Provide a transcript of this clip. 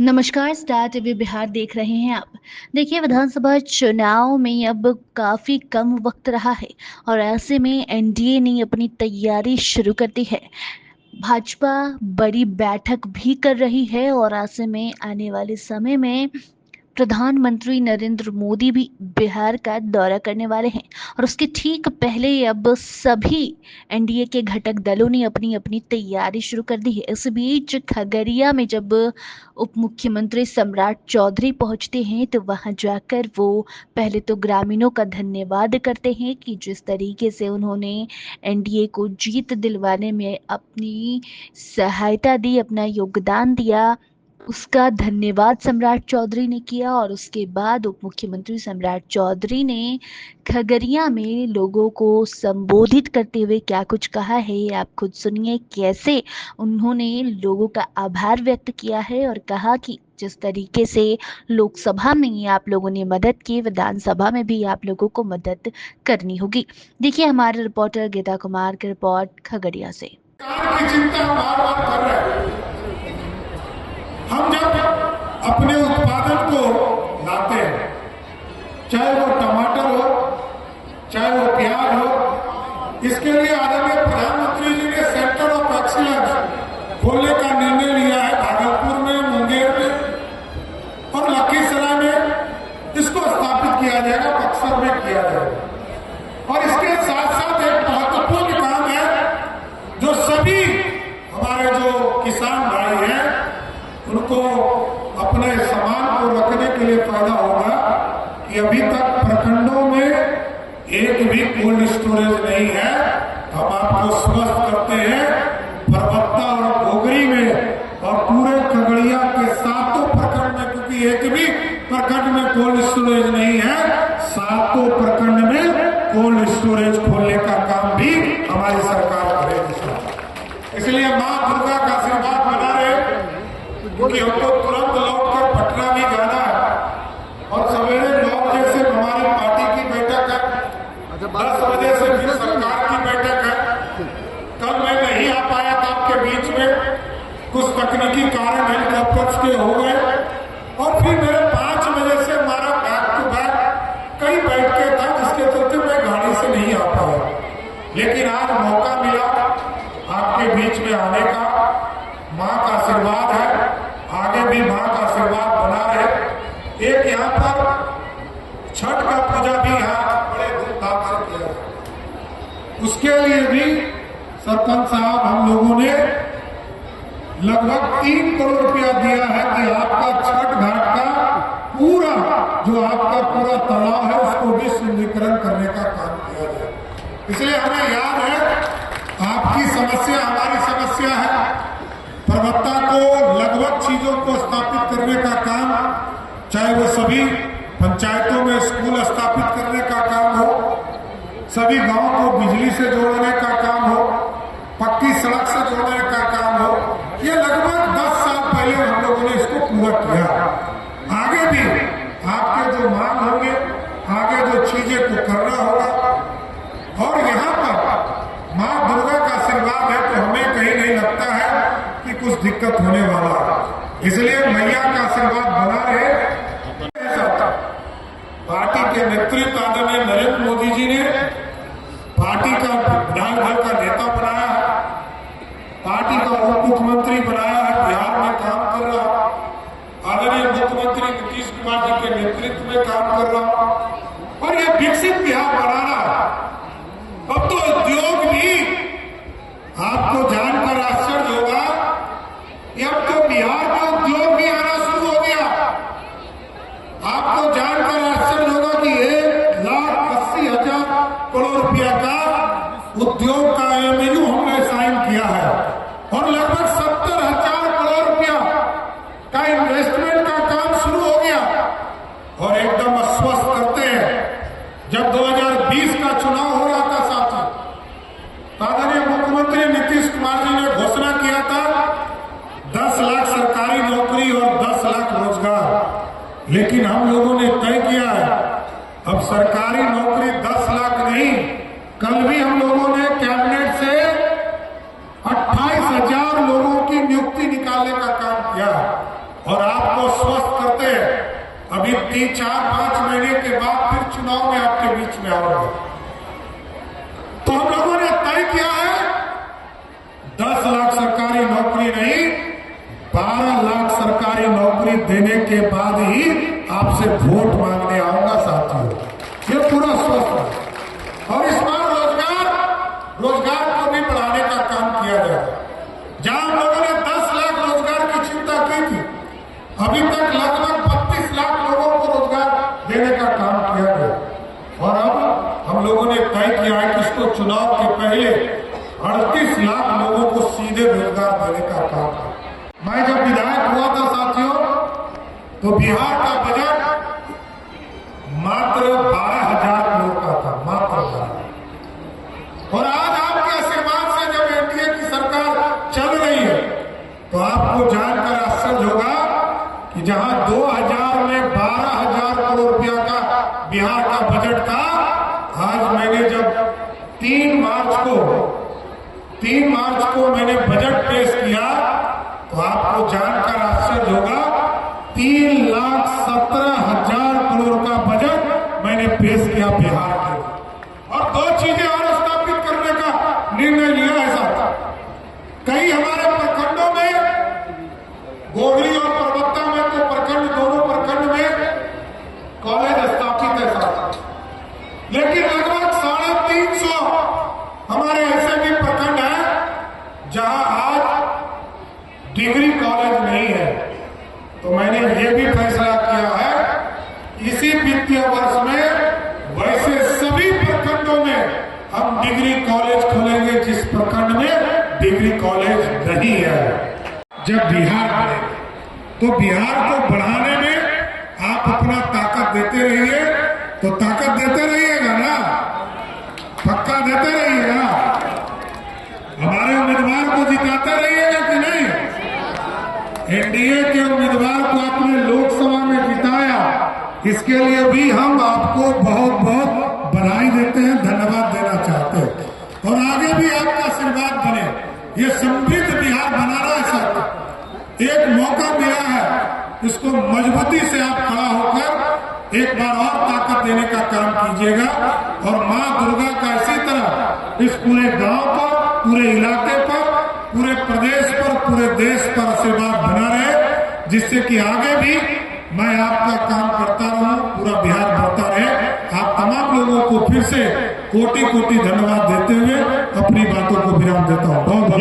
नमस्कार, star TV Bihar देख रहे हैं आप। देखिए, विधानसभा चुनाव में अब काफ़ी कम वक्त रहा है और ऐसे में एनडीए ने अपनी तैयारी शुरू कर दी है। भाजपा बड़ी बैठक भी कर रही है और ऐसे में आने वाले समय में प्रधानमंत्री नरेंद्र मोदी भी बिहार का दौरा करने वाले हैं और उसके ठीक पहले अब सभी एनडीए के घटक दलों ने अपनी अपनी तैयारी शुरू कर दी है। इस बीच खगड़िया में जब उप मुख्यमंत्री सम्राट चौधरी पहुंचते हैं तो वहां जाकर वो पहले तो ग्रामीणों का धन्यवाद करते हैं कि जिस तरीके से उन्होंने एनडीए को जीत दिलवाने में अपनी सहायता दी, अपना योगदान दिया, उसका धन्यवाद सम्राट चौधरी ने किया। और उसके बाद उप मुख्यमंत्री सम्राट चौधरी ने खगड़िया में लोगों को संबोधित करते हुए क्या कुछ कहा है, आप खुद सुनिए कैसे उन्होंने लोगों का आभार व्यक्त किया है और कहा कि जिस तरीके से लोकसभा में आप लोगों ने मदद की, विधानसभा में भी आप लोगों को मदद करनी होगी। देखिए हमारे रिपोर्टर गीता कुमार की रिपोर्ट खगड़िया से। की चिंता बार बार कर रहे हैं। हम जब अपने उत्पादन को लाते हैं, चाहे वो टमाटर हो, चाहे वो प्याज हो, इसके लिए आदरणीय प्रधानमंत्री जी ने सेंटर ऑफ एक्सीलेंस खोलने का निर्णय लिया है। भागलपुर में, मुंगेर में और लखीसराय में इसको स्थापित किया जाएगा, बक्सर में किया जाएगा। और इसके साथ साथ एक महत्वपूर्ण काम है जो सभी हमारे जो किसान भाई हैं उनको अपने सामान को रखने के लिए फायदा होगा कि अभी तक प्रखंडों में एक भी कोल्ड स्टोरेज नहीं है। हम आपको स्वस्थ करते हैं परबत्ता और घोगरी में और पूरे खगड़िया के सातों प्रखंड में, क्योंकि एक भी प्रखंड में कोल्ड स्टोरेज नहीं है, सातों प्रखंड में कोल्ड स्टोरेज खोलने का काम भी हमारी सरकार करेगी। इसलिए मां दुर्गा का आशीर्वाद बना रहे, क्योंकि हमको तुरंत लौटकर पटना भी जाना है और सवेरे 9 बजे से हमारी पार्टी की बैठक है, 10 बजे से फिर सरकार की बैठक है। कल मैं नहीं आ पाया था आपके बीच में, कुछ तकनीकी कारण हेलीकॉप्टर्स के हो गए और फिर मेरे 5 बजे से हमारा बैक टू बैक कई बैठकें था, जिसके चलते मैं गाड़ी से नहीं आ पाया। लेकिन आज मौका मिला आपके बीच में आने का। मां का आशीर्वाद है, आगे भी मां का आशीर्वाद बना रहे। एक यहाँ पर छठ का पूजा भी यहाँ बड़े धूमधाम से किया जाए, उसके लिए भी सरपंच साहब हम लोगों ने लगभग 3 करोड़ रुपया दिया है कि आपका छठ घाट का पूरा जो आपका पूरा तालाब है उसको भी सुंदरीकरण करने का काम किया जाए। इसलिए हमें याद है आपकी समस्या हमारी समस्या है। परबत्ता को लगभग चीजों को स्थापित करने का काम, चाहे वो सभी पंचायतों में स्कूल स्थापित करने का काम हो, सभी गांवों को बिजली से जोड़ने का काम हो, पक्की सड़क से जोड़ने का काम हो, ये लगभग 10 साल पहले हम लोगों ने इसको पूरा किया। आगे भी आपके जो मांग होंगे, आगे जो चीजें को करना होगा। और यहाँ पर माँ दुर्गा का आशीर्वाद है तो हमें कहीं नहीं लगता है कि कुछ दिक्कत होने वाला है। इसलिए मैया का आशीर्वाद बना रहे। पार्टी के नेतृत्व आदरणीय नरेंद्र मोदी जी ने पार्टी का विधायक दल का नेता बनाया है, पार्टी का उप मुख्यमंत्री बनाया है, बिहार में काम कर रहा, आदरणीय मुख्यमंत्री नीतीश कुमार जी के नेतृत्व में काम कर रहा और ये विकसित बिहार बनाना है। अब तो उद्योग भी आपको जानकर आश्चर्य होगा, अब तो बिहार में उद्योग भी आना शुरू हो गया। आपको जानकर आश्चर्य होगा कि 1,80,000 करोड़ रुपया का उद्योग का एमओयू हमने साइन किया है और लगभग 70,000 करोड़ रुपया का इन्वेस्टमेंट का काम शुरू हो गया। और एकदम आश्वस्त करते हैं, जब 2020 का चुनाव हो रहा था साथी, आदरणीय मुख्यमंत्री नीतीश कुमार जी ने घोषणा किया था 10 लाख सरकारी नौकरी और 10 लाख रोजगार। लेकिन हम लोगों ने तय किया है अब सरकारी नौकरी 10 लाख नहीं, कल भी हम लोगों ने कैबिनेट से 28,000 लोगों की नियुक्ति निकालने का काम किया और आपको अभी 4-5 महीने के बाद फिर चुनाव में आपके बीच में आऊंगा। तो हम लोगों ने तय किया है 10 लाख सरकारी नौकरी नहीं, 12 लाख सरकारी नौकरी देने के बाद ही आपसे वोट मांगने आऊंगा साथियों। ये पूरा स्वस्थ है। और इस बार रोजगार को भी बढ़ाने का काम किया जाएगा। जहां हम लोगों ने 10 लाख रोजगार की चिंता की थी, अभी तक लगभग 32 लाख लोगों को रोजगार देने का काम किया गया। और अब हम लोगों ने तय किया है कि इसको चुनाव के पहले 38 लाख लोगों को सीधे रोजगार देने का काम है। मैं जब विधायक हुआ था साथियों, तो बिहार का बजट मात्र 12,000 करोड़ का था, मात्र 12। और आज आपके आशीर्वाद से जब एनडीए की सरकार चल रही है, तो आपको जानकर आश्चर्य होगा कि जहां 2000 में 12,000 करोड़ रुपया का बिहार का बजट था, आज मैंने जब 3 मार्च को मैंने बजट पेश किया, तो आपको जानकर आश्चर्य होगा 3,17,000 करोड़ का बजट मैंने पेश किया बिहार के। और 2 चीजें और स्थापित करने का निर्णय लिया है साहब। कई हमारे प्रखंडों में, गोगरी और परबत्ता में, तो प्रखंड, दोनों प्रखंड में कॉलेज स्थापित है साहब। लेकिन लगभग 350 हमारे ऐसे भी प्रखंड हैं जहां आज डिग्री कॉलेज नहीं है। तो मैंने ये भी फैसला किया है इसी वित्तीय वर्ष में वैसे सभी प्रखंडों में हम डिग्री कॉलेज खोलेंगे जिस प्रखंड में डिग्री कॉलेज नहीं है। जब बिहार बढ़ेगा तो बिहार को बढ़ाने में आप अपना ताकत देते रहिए। तो ताकत देते रहिएगा ना, पक्का देते रहिएगा। हमारे उम्मीदवार को जिताते रहिएगा कि नहीं। एनडीए के उम्मीदवार को आपने लोकसभा में जिताया, इसके लिए भी हम आपको बहुत बहुत बधाई देते हैं, धन्यवाद देना चाहते हैं। और आगे भी आपका आशीर्वाद बने। ये समृद्ध बिहार बनाना है साथ, एक मौका मिला है, इसको मजबूती से आप खड़ा होकर एक बार और ताकत देने का काम कीजिएगा। और मां दुर्गा का इसी तरह इस पूरे गांव पर, पूरे इलाके पर, पूरे प्रदेश पर, पूरे देश पर आशीर्वाद बना रहे, जिससे कि आगे भी मैं आपका काम करता रहूं, पूरा बिहार बढ़ता रहे। आप तमाम लोगों को फिर से कोटि कोटि धन्यवाद देते हुए अपनी बातों को विराम देता हूं। बहुत बहुत